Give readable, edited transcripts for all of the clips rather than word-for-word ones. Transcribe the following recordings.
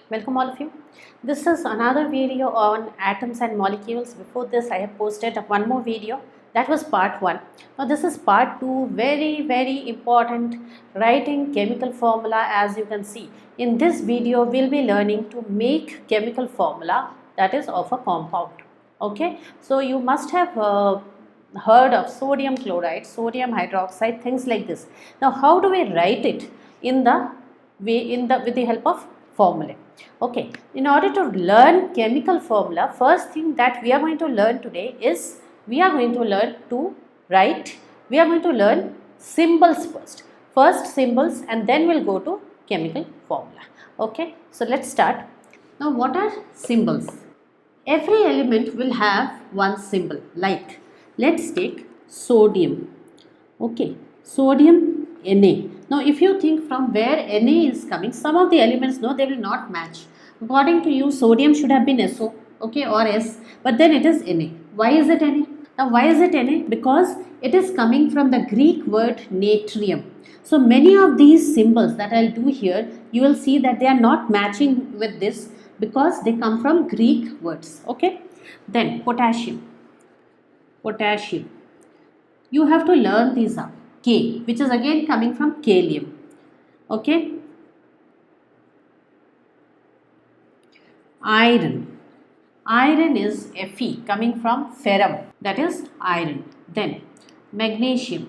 Welcome all of you. This is another video on atoms and molecules. Before this I have posted one more video, that was part 1. Now this is part 2, very important, writing chemical formula. As you can see in this video we will be learning to make chemical formula, that is of a compound. Okay, so you must have heard of sodium chloride, sodium hydroxide, things like this. Now how do we write it in the way with the help of formulae? Okay, in order to learn chemical formula, first thing that we are going to learn today is we are going to learn symbols first. First symbols and then we'll go to chemical formula. Okay, so let's start. Now what are symbols? Every element will have one symbol, like let's take sodium. Okay, sodium Na. Now if you think from where Na is coming, some of the elements, no, they will not match. According to you, sodium should have been So, okay, or S, but then it is Na. Why is it Na? Now why is it Na? Because it is coming from the Greek word natrium. So many of these symbols that I'll do here, you will see that they are not matching with this because they come from Greek words. Okay, then potassium. You have to learn these up. K, which is again coming from kalium. Okay, iron is Fe, coming from ferrum, that is iron. Then magnesium.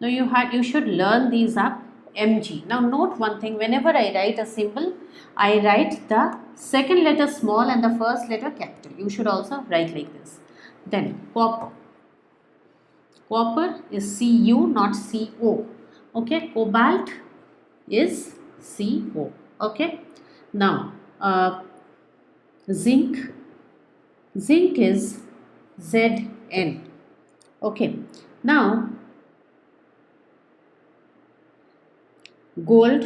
Now you should learn these up. Mg. Now note one thing, whenever I write a symbol, I write the second letter small and the first letter capital. You should also write like this. Then copper. Copper is Cu, not Co. Okay, cobalt is Co. Okay, now zinc is Zn. Okay, now gold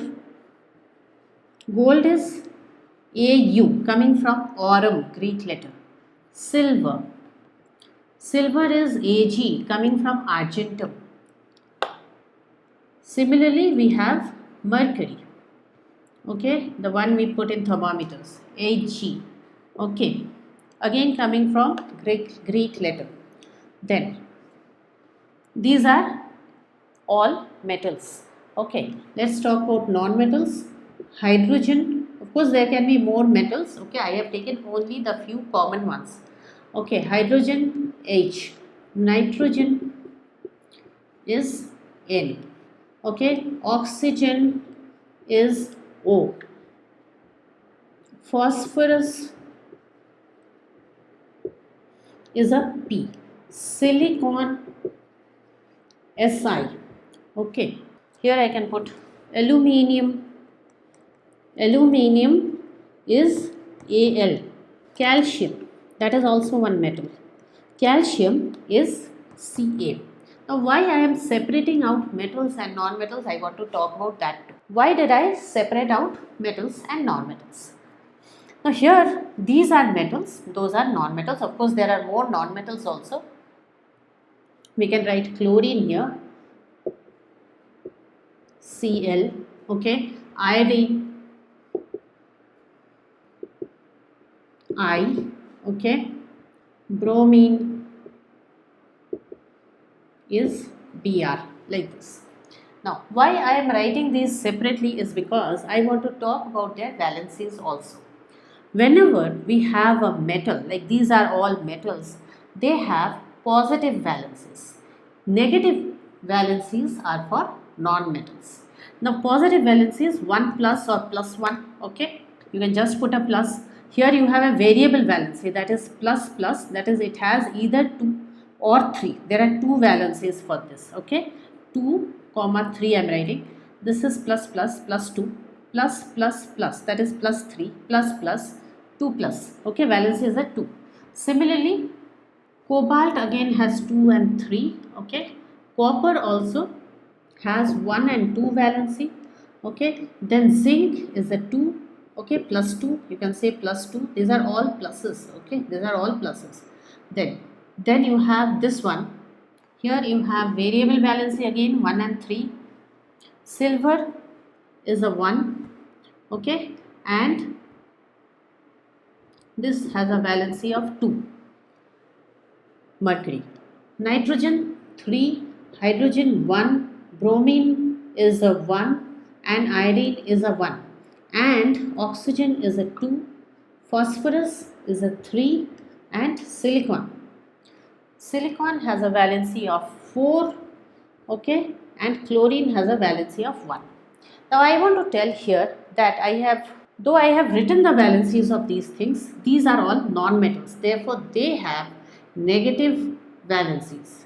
is Au, coming from aurum, Greek letter. Silver is Ag, coming from argentum. Similarly, we have mercury. Okay, the one we put in thermometers, Ag. Okay, again coming from Greek letter. Then these are all metals. Okay, let's talk about non-metals. Hydrogen, of course there can be more metals. Okay, I have taken only the few common ones. Okay, hydrogen H, nitrogen is N. Okay, oxygen is O, phosphorus is a P, silicon Si. Okay, here I can put aluminium is Al. Calcium, that is also one metal. Calcium is Ca. Now why I am separating out metals and non-metals, I want to talk about that too. Why did I separate out metals and non-metals? Now here these are metals, those are non-metals. Of course there are more non-metals also. We can write chlorine here, Cl. Okay, iodine, I. Okay, bromine is Br, like this. Now why I am writing these separately is because I want to talk about their valencies also. Whenever we have a metal, like these are all metals, they have positive valencies. Negative valencies are for non-metals. Now positive valencies 1 plus or plus 1. Okay, you can just put a plus. Here you have a variable valency, that is plus, that is it has either 2 or 3. There are 2 valencies for this. Okay, 2, 3 I am writing. This is plus 2, plus, that is plus 3, plus 2 plus. Okay, valency is a 2. Similarly, cobalt again has 2 and 3. Okay, copper also has 1 and 2 valency. Okay, then zinc is a 2. Okay, plus 2, you can say plus 2. These are all pluses. Okay, these are all pluses. Then you have this one. Here you have variable valency again, 1 and 3. Silver is a 1. Okay, and this has a valency of 2, mercury. Nitrogen 3, hydrogen 1, bromine is a 1 and iodine is a 1, and oxygen is a 2, phosphorus is a 3, and silicon. Silicon has a valency of 4, okay, and chlorine has a valency of 1. Now I want to tell here that though I have written the valencies of these things, these are all non-metals, therefore they have negative valencies.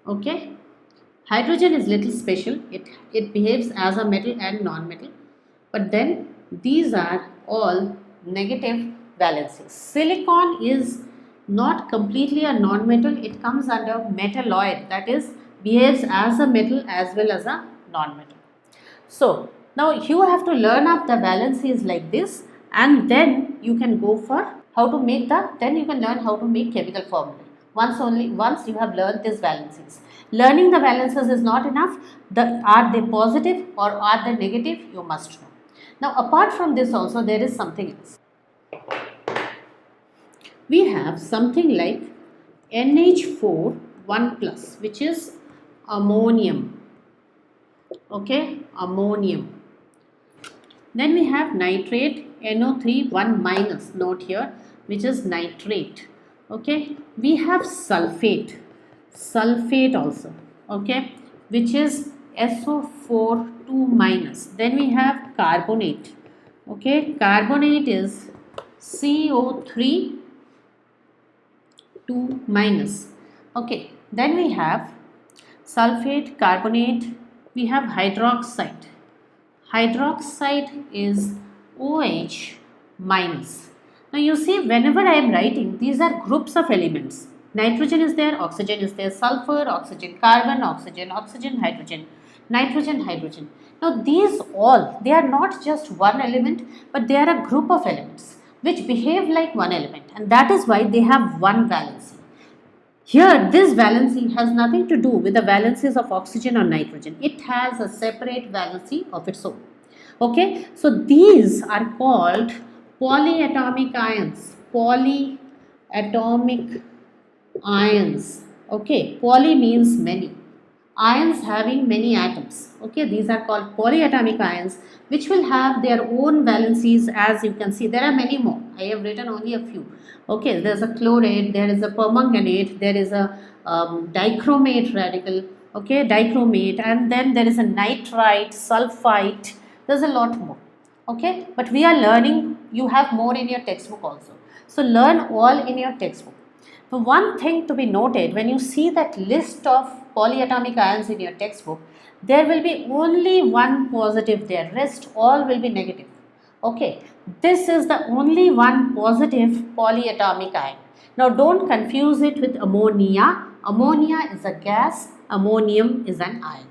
Okay, hydrogen is little special, it behaves as a metal and non-metal, but then these are all negative valencies. Silicon is not completely a non-metal, it comes under metalloid, that is behaves as a metal as well as a non-metal. So now you have to learn up the valencies like this, and then you can go for how to make then you can learn how to make chemical formulae. Once you have learned these valencies. Learning the valences is not enough. Are they positive or are they negative? You must know. Now apart from this also there is something else. We have something like NH4 1 plus, which is ammonium. Okay, ammonium. Then we have nitrate NO3 1 minus, note here, which is nitrate. Okay, we have sulfate also, okay, which is SO4 2 minus. Then we have carbonate. Okay, carbonate is CO3 2 minus. Okay, then we have sulfate, carbonate, we have hydroxide. Hydroxide is OH minus. Now you see, whenever I am writing, these are groups of elements. Nitrogen is there, oxygen is there, sulfur, oxygen, carbon, oxygen, oxygen, hydrogen, nitrogen, hydrogen. Now these all, they are not just one element, but they are a group of elements which behave like one element, and that is why they have one valency. Here this valency has nothing to do with the valencies of oxygen or nitrogen. It has a separate valency of its own. Okay, so these are called polyatomic ions. Polyatomic ions. Okay, poly means many. Ions having many atoms. Okay, these are called polyatomic ions, which will have their own valencies. As you can see, there are many more. I have written only a few. Okay, there is a chlorate, there is a permanganate, there is a dichromate radical. Okay, dichromate, and then there is a nitrite, sulfite. There is a lot more. Okay, but we are learning. You have more in your textbook also. So learn all in your textbook. So one thing to be noted, when you see that list of polyatomic ions in your textbook, there will be only one positive there, rest all will be negative. Okay, this is the only one positive polyatomic ion. Now don't confuse it with ammonia. Ammonia is a gas, ammonium is an ion.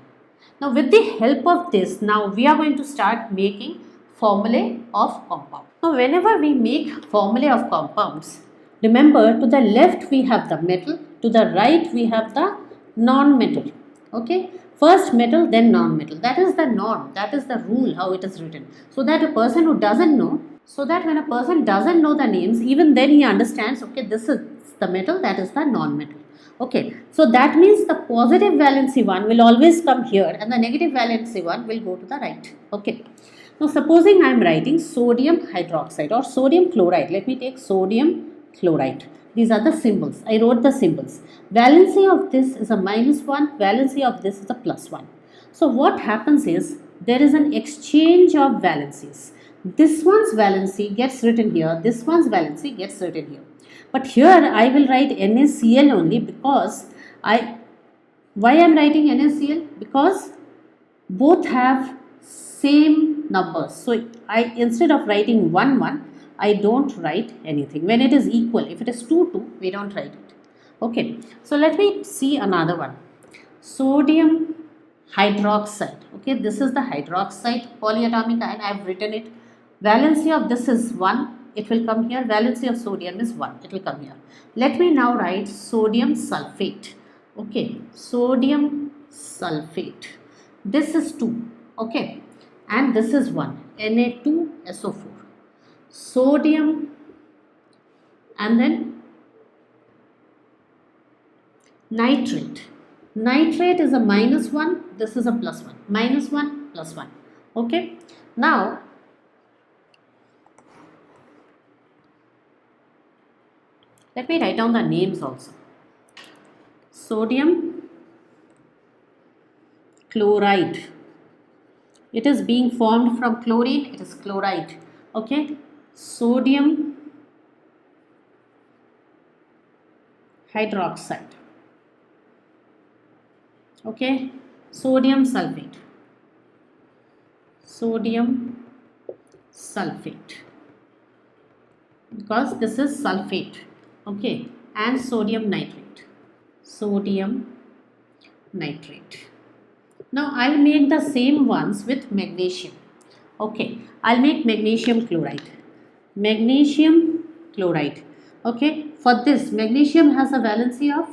Now with the help of this, now we are going to start making formulae of compound. Now whenever we make formulae of compounds, remember, to the left we have the metal, to the right we have the non-metal. Okay, first metal, then non-metal. That is the norm, that is the rule how it is written. So that a person who doesn't know, so that when a person doesn't know the names, even then he understands, okay, this is the metal, that is the non-metal. Okay, so that means the positive valency one will always come here and the negative valency one will go to the right. Okay. Now supposing I am writing sodium hydroxide or sodium chloride. Let me take sodium chloride. These are the symbols. I wrote the symbols. Valency of this is a -1, valency of this is a +1. So what happens is there is an exchange of valencies. This one's valency gets written here, this one's valency gets written here. But here I will write NaCl only because why I am writing NaCl? Because both have same numbers. So instead of writing 1 1, I don't write anything. When it is equal, if it is 2 2, we don't write it. Okay, so let me see another one. Sodium hydroxide. Okay, this is the hydroxide polyatomic ion. I have written it. Valency of this is 1. It will come here. Valency of sodium is 1. It will come here. Let me now write sodium sulfate. Okay, sodium sulfate. This is 2. Okay, and this is 1. Na2SO4. Sodium and then nitrate. Nitrate is a -1, this is a +1. -1, +1. Okay. Now, let me write down the names also. Sodium chloride. It is being formed from chlorine, it is chloride. Okay. Sodium hydroxide. Okay. Sodium sulfate. Sodium sulfate. Because this is sulfate. Okay. And sodium nitrate. Sodium nitrate. Now I'll make the same ones with magnesium. Okay, I'll make magnesium chloride. Magnesium chloride. Okay, for this magnesium has a valency of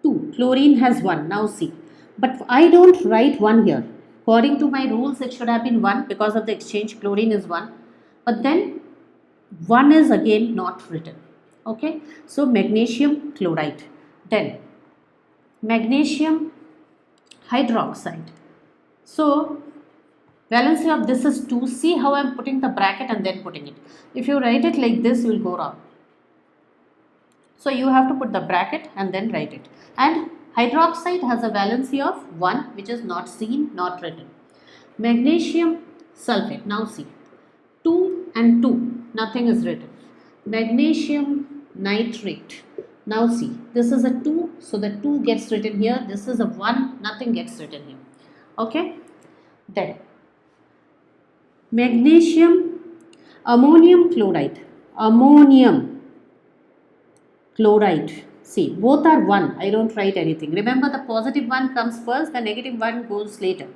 2. Chlorine has 1. Now see. But I don't write 1 here. According to my rules, it should have been 1 because of the exchange. Chlorine is 1. But then 1 is again not written. Okay, so magnesium chloride. Then magnesium hydroxide. So valency of this is 2. See how I am putting the bracket and then putting it. If you write it like this, you will go wrong. So you have to put the bracket and then write it. And hydroxide has a valency of 1, which is not seen, not written. Magnesium sulfate. Now see, 2 and 2, nothing is written. Magnesium nitrate. Now see, this is a 2, so the 2 gets written here. This is a 1, nothing gets written here. Okay. Then magnesium ammonium chloride. Ammonium chloride. See, both are 1. I don't write anything. Remember, the positive one comes first, the negative one goes later.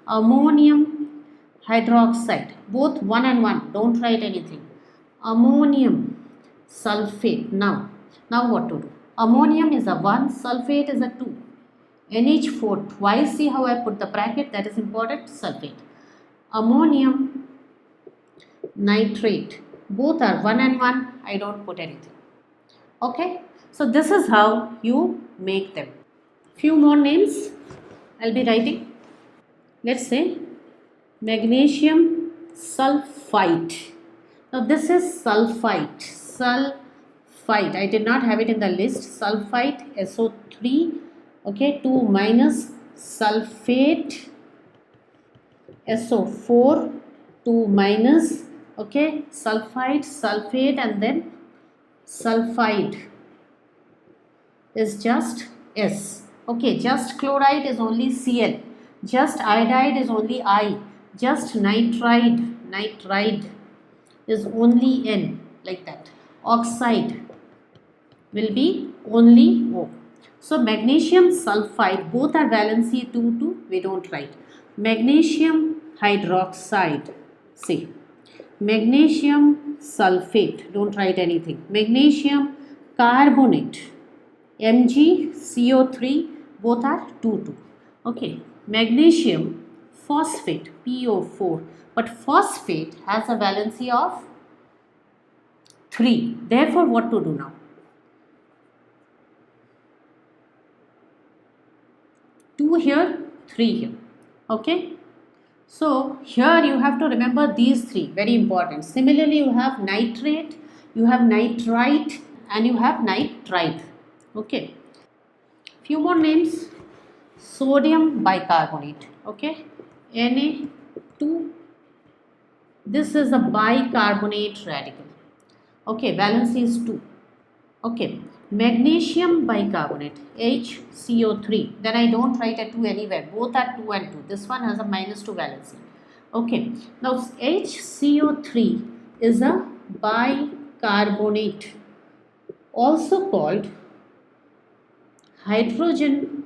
Ammonium hydroxide. Both 1 and 1. Don't write anything. Ammonium sulfate. Now what to do? Ammonium is a 1, sulfate is a 2. NH4 twice. See how I put the bracket, that is important. Sulfate. Ammonium nitrate. Both are 1 and 1. I don't put anything. Okay. So this is how you make them. Few more names I'll be writing. Let's say magnesium sulfite. Now this is sulfite. Sulfite. I did not have it in the list. Sulfite SO3. Okay. 2 minus sulfate SO4. 2 minus. Okay. Sulfite, sulfate, and then sulfide is just S. Okay, just chloride is only Cl. Just iodide is only I. Just nitride is only N, like that. Oxide will be only O. So magnesium sulfide, both are valency 2, 2. We don't write. Magnesium hydroxide. See. Magnesium sulfate. Don't write anything. Magnesium carbonate. MgCO3, both are 2, 2. Okay. Magnesium phosphate, PO4. But phosphate has a valency of 3. Therefore, what to do now? Two here, 3 here. Okay. So, here you have to remember these 3. Very important. Similarly, you have nitrate, you have nitrite, and you have nitrite. Okay. Few more names. Sodium bicarbonate. Okay. Na2. This is a bicarbonate radical. Okay. Valency is 2. Okay. Magnesium bicarbonate. HCO3. Then I don't write a 2 anywhere. Both are 2 and 2. This one has a -2 valency. Okay. Now HCO3 is a bicarbonate. Also called hydrogen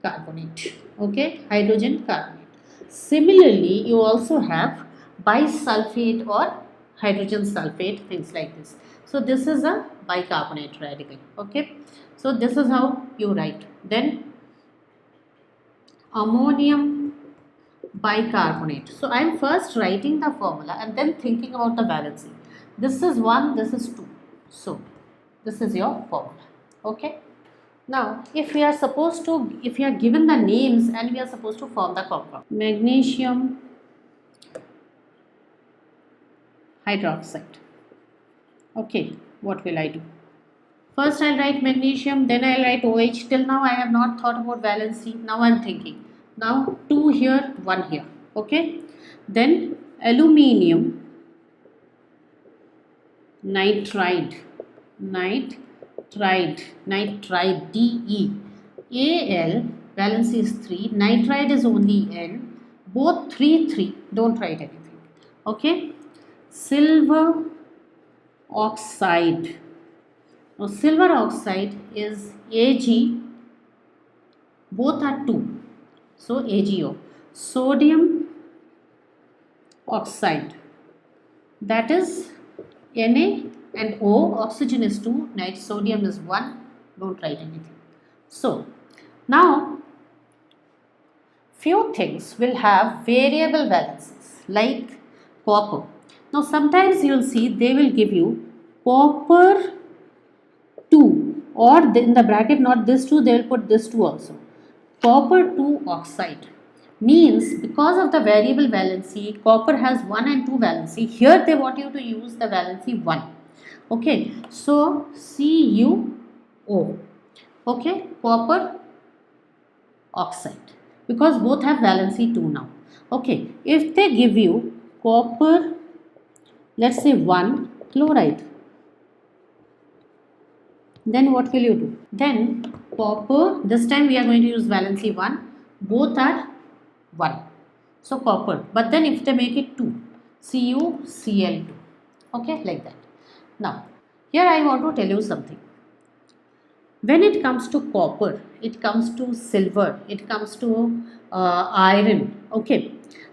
carbonate. Okay, hydrogen carbonate. Similarly, you also have bisulfate or hydrogen sulfate, things like this. So this is a bicarbonate radical. Okay, so this is how you write. Then ammonium bicarbonate. So I am first writing the formula and then thinking about the valency. This is 1, this is 2. So this is your formula. Okay. Now if we are supposed to, if we are given the names and we are supposed to form the compound, magnesium hydroxide. Okay, what will I do? First I'll write magnesium, then I'll write OH. Till now I have not thought about valency. Now I'm thinking. Now 2 here, 1 here. Okay. Then aluminium nitride, DE. Al, valency is 3, nitride is only N, both 3, 3. Don't write anything. Okay. Silver oxide. Now silver oxide is Ag, both are 2, so AgO. Sodium oxide, that is Na and O, oxygen is 2, sodium is 1, don't write anything. So now few things will have variable valencies like copper. Now sometimes you will see they will give you copper 2, or in the bracket not this 2, they will put this 2 also. Copper 2 oxide means because of the variable valency, copper has 1 and 2 valency. Here they want you to use the valency 1. Okay, so CuO. Okay, copper oxide, because both have valency 2 now. Okay, if they give you copper, let's say 1 chloride, then what will you do? Then copper, this time we are going to use valency 1, both are 1, so copper, but then if they make it 2, CuCl2. Okay, like that. Now here I want to tell you something. When it comes to copper, it comes to silver, it comes to iron. Okay,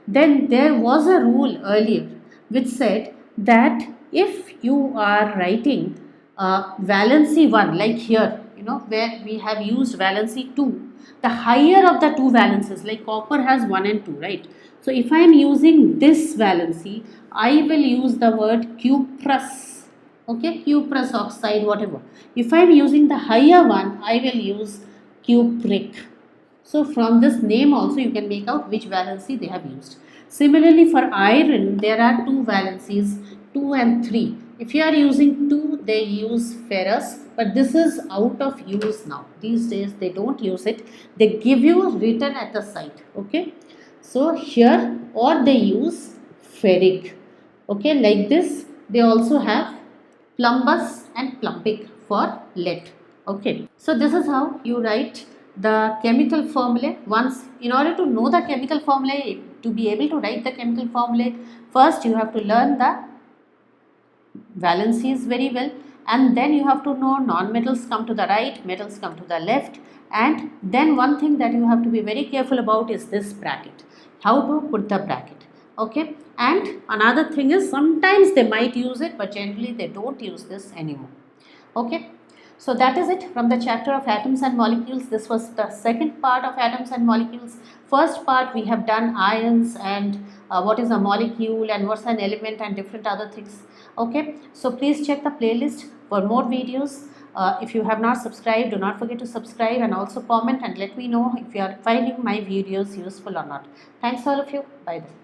then there was a rule earlier which said that if you are writing valency 1, like here, where we have used valency 2, the higher of the two valences, like copper has 1 and 2, right? So if I am using this valency, I will use the word cuprous. Okay, cuprous oxide, whatever. If I am using the higher one, I will use cupric. So from this name also you can make out which valency they have used. Similarly for iron, there are two valencies, 2 and 3. If you are using 2, they use ferrous, but this is out of use now. These days they don't use it. They give you written at the side. Okay, so here, or they use ferric. Okay, like this. They also have plumbus and plumbic for lead. Okay, so this is how you write the chemical formulae. Once, in order to know the chemical formulae, to be able to write the chemical formulae, first you have to learn the valencies very well, and then you have to know non-metals come to the right, metals come to the left, and then one thing that you have to be very careful about is this bracket, how to put the bracket. Okay, and another thing is sometimes they might use it, but generally they don't use this anymore. Okay, so that is it from the chapter of atoms and molecules. This was the second part of atoms and molecules. First part we have done ions and what is a molecule and what's an element and different other things. Okay, so please check the playlist for more videos. If you have not subscribed, do not forget to subscribe and also comment and let me know if you are finding my videos useful or not. Thanks all of you. Bye bye.